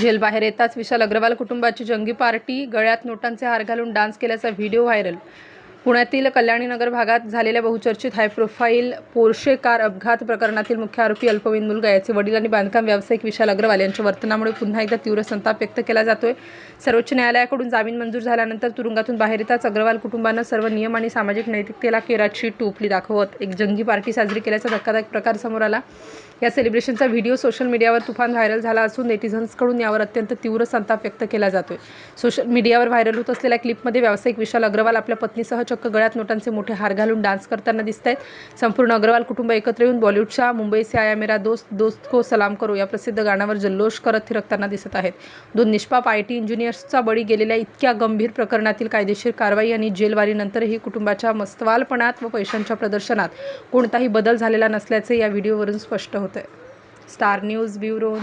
जेलबाहेर येताच विशाल अग्रवाल कुटुंबाची जंगी पार्टी, गळ्यात नोटांचे हार घालून डान्स केल्याचा व्हिडिओ व्हायरल. पुण्यातील कल्याणीनगर भागात झालेल्या बहुचर्चित हाय प्रोफाईल पोर्शे कार अपघात प्रकरणातील मुख्य आरोपी अल्पवयीन मुलगा, याचे वडील आणि बांधकाम व्यावसायिक विशाल अग्रवाल यांच्या वर्तनामुळे पुन्हा एकदा तीव्र संताप व्यक्त केला जातोय. सर्वोच्च न्यायालयाकडून जामीन मंजूर झाल्यानंतर तुरुंगातून बाहेर येताच अग्रवाल कुटुंबानं सर्व नियम आणि सामाजिक नैतिकतेला केराची टोपली दाखवत एक जंगी पार्टी साजरी केल्याचा धक्कादायक प्रकार समोर आला. या सेलिब्रेशनचा व्हिडिओ सोशल मीडियावर तुफान व्हायरल झाला असून नेटिझन्सकडून यावर अत्यंत तीव्र संताप व्यक्त केला जातोय. सोशल मीडियावर व्हायरल होत असलेल्या क्लिपमध्ये व्यावसायिक विशाल अग्रवाल आपल्या पत्नीसह चक्क गळ्यात नोटांचे मोठे हार घालून डान्स करताना दिसत आहेत. संपूर्ण अग्रवाल कुटुंब एकत्र येऊन बॉलिवूडच्या मुंबई से आया मेरा दोस्त, दोस्त को सलाम करो या प्रसिद्ध गाण्यावर जल्लोष करत थिरकताना दिसत आहेत. दोन निष्पाप IT इंजिनियर्सचा बळी गेलेल्या इतक्या गंभीर प्रकरणातील कायदेशीर कारवाई आणि जेलवारीनंतरही कुटुंबाच्या मस्तवालपणात व पैशांच्या प्रदर्शनात कोणताही बदल झालेला नसल्याचे या व्हिडिओवरून स्पष्ट होतंय. Star news bureau